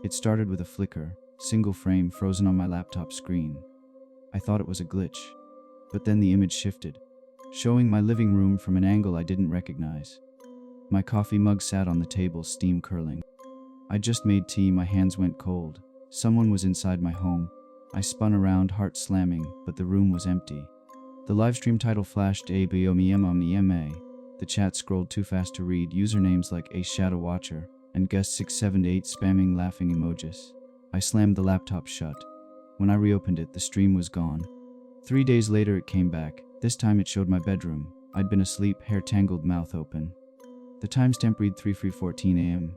It started with a flicker, single frame frozen on my laptop screen. I thought it was a glitch, but then the image shifted, showing my living room from an angle I didn't recognize. My coffee mug sat on the table, steam curling. I just made tea, my hands went cold. Someone was inside my home. I spun around, heart slamming, but the room was empty. The livestream title flashed ABOMEMA. The chat scrolled too fast to read, usernames like A Shadow Watcher and guest 678 spamming laughing emojis. I slammed the laptop shut. When I reopened it, the stream was gone. 3 days later it came back. This time it showed my bedroom. I'd been asleep, hair tangled, mouth open. The timestamp read 3:14 a.m.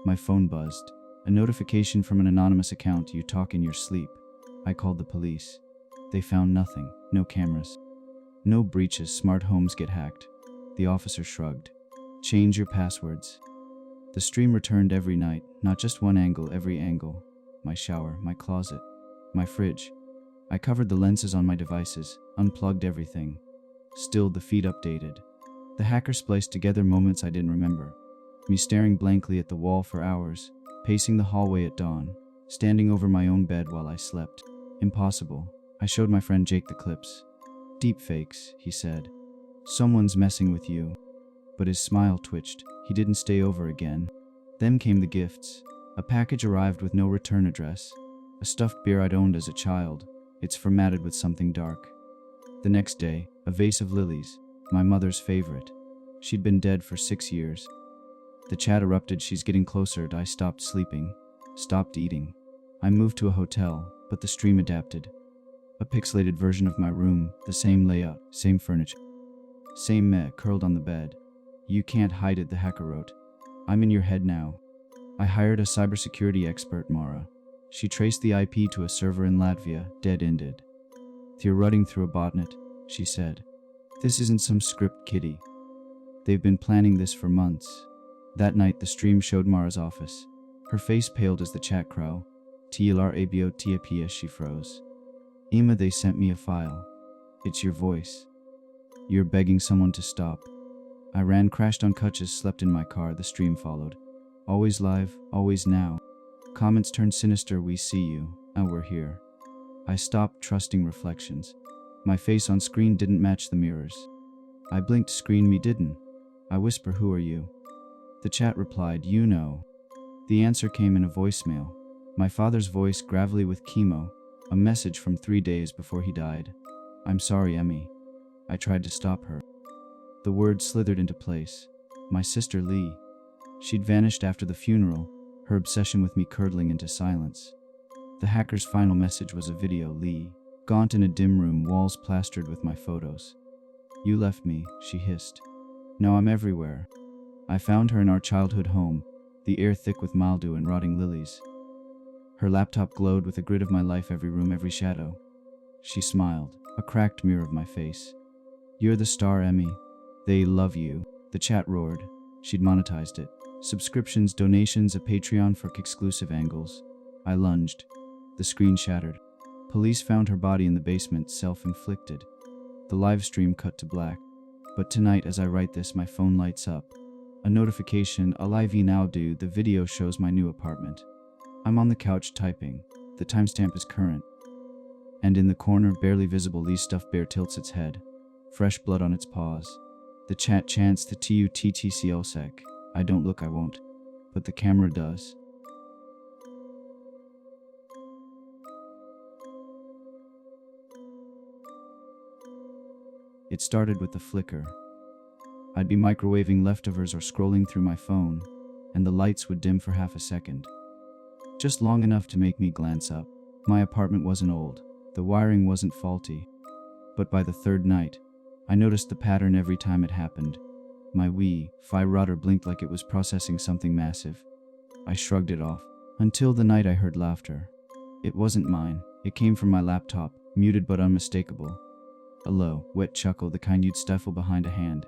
My phone buzzed. A notification from an anonymous account, you talk in your sleep. I called the police. They found nothing. No cameras. No breaches. Smart homes get hacked. The officer shrugged. Change your passwords. The stream returned every night, not just one angle, every angle. My shower, my closet, my fridge. I covered the lenses on my devices, unplugged everything. Still, the feed updated. The hacker spliced together moments I didn't remember. Me staring blankly at the wall for hours, pacing the hallway at dawn, standing over my own bed while I slept. Impossible. I showed my friend Jake the clips. Deepfakes, he said. Someone's messing with you. But his smile twitched. He didn't stay over again. Then came the gifts. A package arrived with no return address. A stuffed bear I'd owned as a child. It's formatted with something dark. The next day, a vase of lilies, my mother's favorite. She'd been dead for 6 years. The chat erupted. She's getting closer. I stopped sleeping, stopped eating. I moved to a hotel, but the stream adapted. A pixelated version of my room, the same layout, same furniture. Same meh curled on the bed. You can't hide it, the hacker wrote. I'm in your head now. I hired a cybersecurity expert, Mara. She traced the IP to a server in Latvia, dead-ended. They're running through a botnet, she said. This isn't some script, kiddie. They've been planning this for months. That night, the stream showed Mara's office. Her face paled as the chat crow. TLRABOTAP as she froze. Emma, they sent me a file. It's your voice. You're begging someone to stop. I ran, crashed on crutches, slept in my car. The stream followed. Always live, always now. Comments turned sinister. We see you. Now we're here. I stopped trusting reflections. My face on screen didn't match the mirrors. I blinked, screen me didn't. I whisper, who are you? The chat replied, you know. The answer came in a voicemail. My father's voice, gravelly with chemo. A message from 3 days before he died. I'm sorry, Emmy. I tried to stop her. The words slithered into place. My sister Lee. She'd vanished after the funeral, her obsession with me curdling into silence. The hacker's final message was a video. Lee, gaunt in a dim room, walls plastered with my photos. You left me, she hissed. Now I'm everywhere. I found her in our childhood home, the air thick with mildew and rotting lilies. Her laptop glowed with a grid of my life, every room, every shadow. She smiled, a cracked mirror of my face. You're the star, Emmy. They love you. The chat roared. She'd monetized it. Subscriptions, donations, a Patreon for exclusive angles. I lunged. The screen shattered. Police found her body in the basement, self-inflicted. The live stream cut to black. But tonight, as I write this, my phone lights up. A notification, a live now, dude. The video shows my new apartment. I'm on the couch typing. The timestamp is current. And in the corner, barely visible, Lee's stuffed bear tilts its head. Fresh blood on its paws. The chat chants the TUTTCLSEC. I don't look, I won't. But the camera does. It started with the flicker. I'd be microwaving leftovers or scrolling through my phone, and the lights would dim for half a second. Just long enough to make me glance up. My apartment wasn't old. The wiring wasn't faulty. But by the third night, I noticed the pattern every time it happened. My Wi-Fi router blinked like it was processing something massive. I shrugged it off, until the night I heard laughter. It wasn't mine. It came from my laptop, muted but unmistakable. A low, wet chuckle, the kind you'd stifle behind a hand.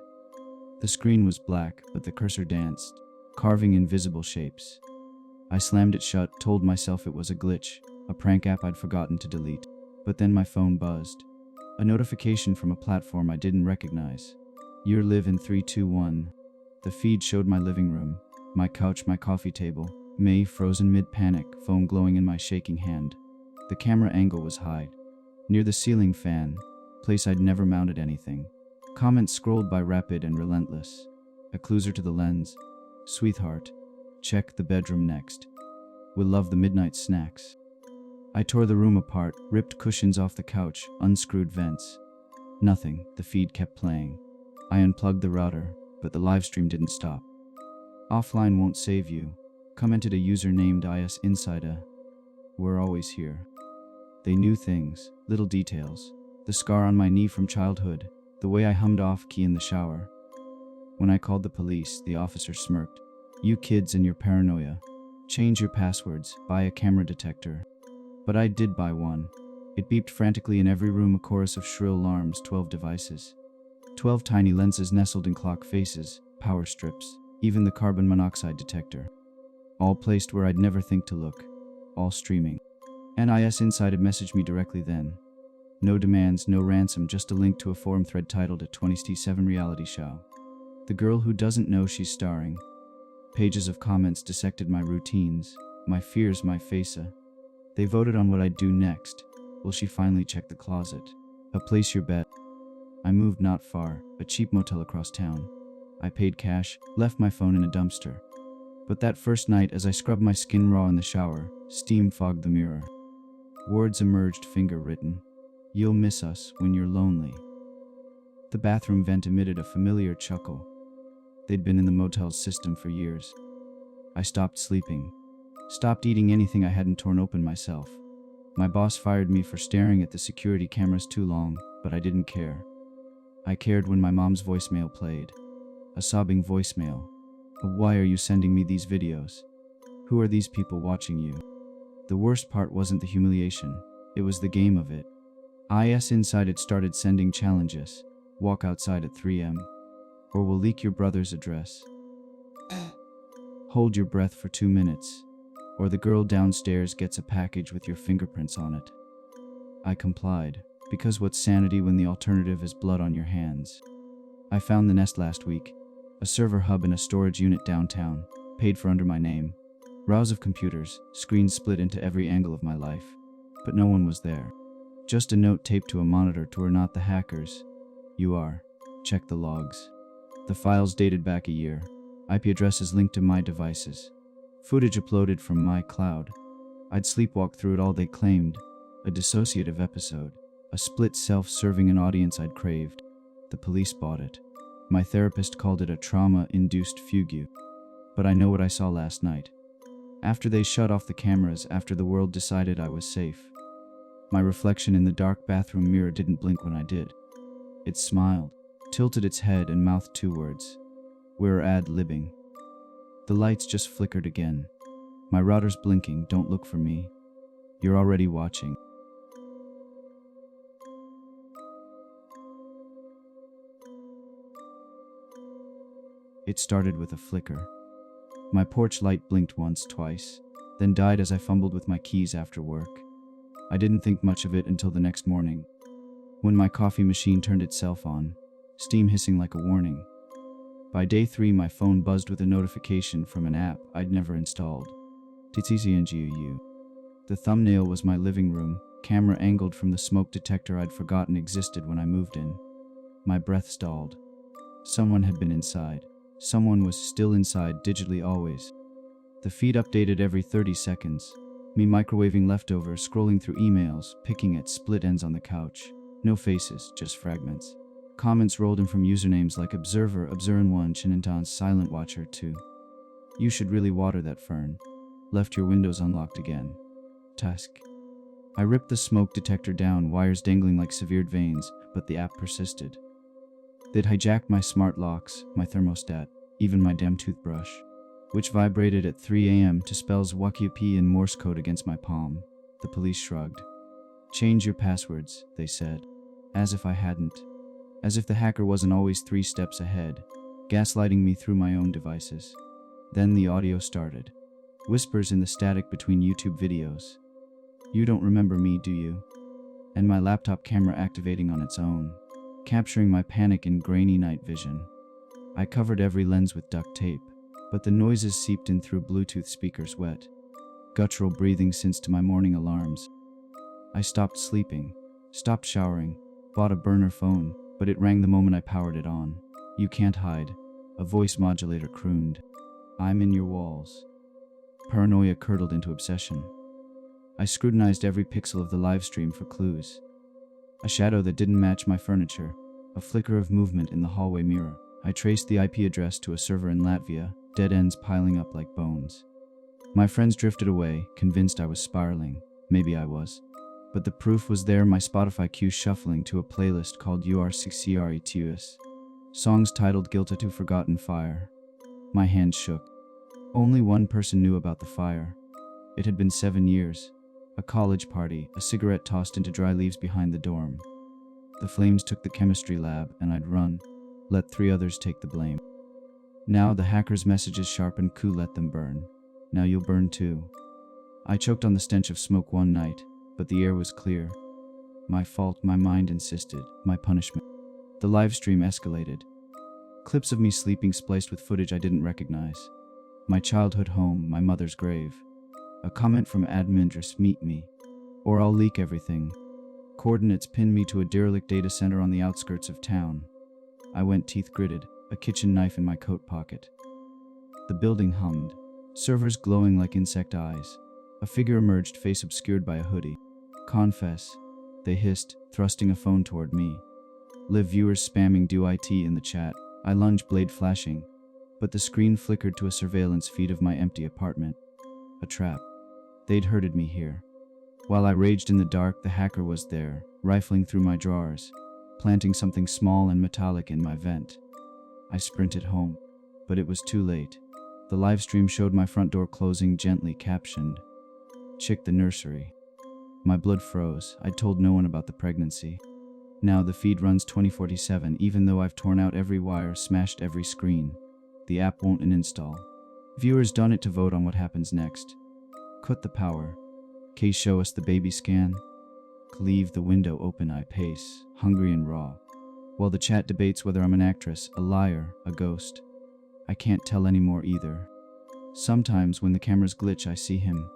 The screen was black, but the cursor danced, carving invisible shapes. I slammed it shut, told myself it was a glitch, a prank app I'd forgotten to delete. But then my phone buzzed. A notification from a platform I didn't recognize. Your live in 321. The feed showed my living room, my couch, my coffee table, May frozen mid-panic, phone glowing in my shaking hand. The camera angle was high. Near the ceiling fan, place I'd never mounted anything. Comments scrolled by rapid and relentless. A closer to the lens. Sweetheart, check the bedroom next. We'll love the midnight snacks. I tore the room apart, ripped cushions off the couch, unscrewed vents. Nothing, the feed kept playing. I unplugged the router, but the livestream didn't stop. Offline won't save you, commented a user named ISInsider. We're always here. They knew things, little details. The scar on my knee from childhood, the way I hummed off key in the shower. When I called the police, the officer smirked. You kids and your paranoia. Change your passwords, buy a camera detector. But I did buy one. It beeped frantically in every room, a chorus of shrill alarms, 12 devices. 12 tiny lenses nestled in clock faces, power strips, even the carbon monoxide detector. All placed where I'd never think to look. All streaming. ISInsider had messaged me directly then. No demands, no ransom, just a link to a forum thread titled a 20t7 reality show. The girl who doesn't know she's starring. Pages of comments dissected my routines, my fears, my faça. They voted on what I'd do next. Will she finally check the closet? Place your bet. I moved not far, a cheap motel across town. I paid cash, left my phone in a dumpster. But that first night, as I scrubbed my skin raw in the shower, steam fogged the mirror. Words emerged, finger-written. You'll miss us when you're lonely. The bathroom vent emitted a familiar chuckle. They'd been in the motel's system for years. I stopped sleeping. Stopped eating anything I hadn't torn open myself. My boss fired me for staring at the security cameras too long, but I didn't care. I cared when my mom's voicemail played. A sobbing voicemail. Why are you sending me these videos? Who are these people watching you? The worst part wasn't the humiliation. It was the game of it. ISInsider had started sending challenges. Walk outside at 3 a.m. Or we'll leak your brother's address. Hold your breath for 2 minutes. Or the girl downstairs gets a package with your fingerprints on it. I complied, because what's sanity when the alternative is blood on your hands? I found the nest last week, a server hub in a storage unit downtown, paid for under my name. Rows of computers, screens split into every angle of my life. But no one was there. Just a note taped to a monitor to "We're not the hackers. You are. Check the logs." The files dated back a year. IP addresses linked to my devices. Footage uploaded from my cloud. I'd sleepwalk through it all, they claimed. A dissociative episode. A split self-serving an audience I'd craved. The police bought it. My therapist called it a trauma-induced fugue. But I know what I saw last night. After they shut off the cameras, after the world decided I was safe. My reflection in the dark bathroom mirror didn't blink when I did. It smiled, tilted its head and mouthed 2 words. We're ad-libbing. The lights just flickered again. My router's blinking, don't look for me. You're already watching. It started with a flicker. My porch light blinked once, twice, then died as I fumbled with my keys after work. I didn't think much of it until the next morning, when my coffee machine turned itself on, steam hissing like a warning. By day 3, my phone buzzed with a notification from an app I'd never installed. TTCNGU. The thumbnail was my living room, camera angled from the smoke detector I'd forgotten existed when I moved in. My breath stalled. Someone had been inside. Someone was still inside, digitally always. The feed updated every 30 seconds. Me microwaving leftovers, scrolling through emails, picking at split ends on the couch. No faces, just fragments. Comments rolled in from usernames like Observer, Observer1, Chinintan, Silent Watcher 2. You should really water that fern. Left your windows unlocked again. Task. I ripped the smoke detector down, wires dangling like severed veins, but the app persisted. They'd hijacked my smart locks, my thermostat, even my damn toothbrush, which vibrated at 3 a.m. to spells WAQP in Morse code against my palm. The police shrugged. Change your passwords, they said. As if I hadn't. As if the hacker wasn't always 3 steps ahead, gaslighting me through my own devices. Then the audio started. Whispers in the static between YouTube videos. You don't remember me, do you? And my laptop camera activating on its own, capturing my panic in grainy night vision. I covered every lens with duct tape. but the noises seeped in through Bluetooth speakers, wet, guttural breathing syncs to my morning alarms. I stopped sleeping, stopped showering, bought a burner phone, but it rang the moment I powered it on. "You can't hide," a voice modulator crooned. "I'm in your walls." Paranoia curdled into obsession. I scrutinized every pixel of the live stream for clues. A shadow that didn't match my furniture, a flicker of movement in the hallway mirror. I traced the IP address to a server in Latvia, dead ends piling up like bones. My friends drifted away, convinced I was spiraling. Maybe I was. But the proof was there, my Spotify queue shuffling to a playlist called UR6CRETUS. Songs titled Guilta to Forgotten Fire. My hands shook. Only one person knew about the fire. It had been 7 years. A college party, a cigarette tossed into dry leaves behind the dorm. The flames took the chemistry lab, and I'd run, let 3 others take the blame. Now the hacker's messages sharpened, "Coup, let them burn. Now you'll burn too." I choked on the stench of smoke one night, but the air was clear. My fault, my mind insisted, my punishment. The live stream escalated. Clips of me sleeping spliced with footage I didn't recognize. My childhood home, my mother's grave. A comment from admintress, "Meet me, or I'll leak everything." Coordinates pinned me to a derelict data center on the outskirts of town. I went teeth gritted, a kitchen knife in my coat pocket. The building hummed, servers glowing like insect eyes. A figure emerged, face obscured by a hoodie. "Confess," they hissed, thrusting a phone toward me. Live viewers spamming "do IT" in the chat. I lunged, blade flashing, but the screen flickered to a surveillance feed of my empty apartment. A trap. They'd herded me here. While I raged in the dark, the hacker was there, rifling through my drawers, planting something small and metallic in my vent. I sprinted home, but it was too late. The live stream showed my front door closing, gently captioned, "Chick the nursery." My blood froze. I'd told no one about the pregnancy. Now the feed runs 24/7, even though I've torn out every wire, smashed every screen. The app won't uninstall. Viewers done it to vote on what happens next. Cut the power. Case show us the baby scan. Leave the window open, I pace, hungry and raw. While the chat debates whether I'm an actress, a liar, a ghost. I can't tell anymore either. Sometimes when the cameras glitch, I see him.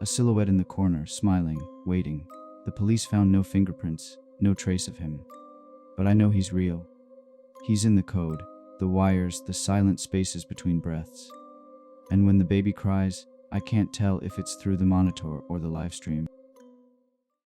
A silhouette in the corner, smiling, waiting. The police found no fingerprints, no trace of him. But I know he's real. He's in the code, the wires, the silent spaces between breaths. And when the baby cries, I can't tell if it's through the monitor or the live stream.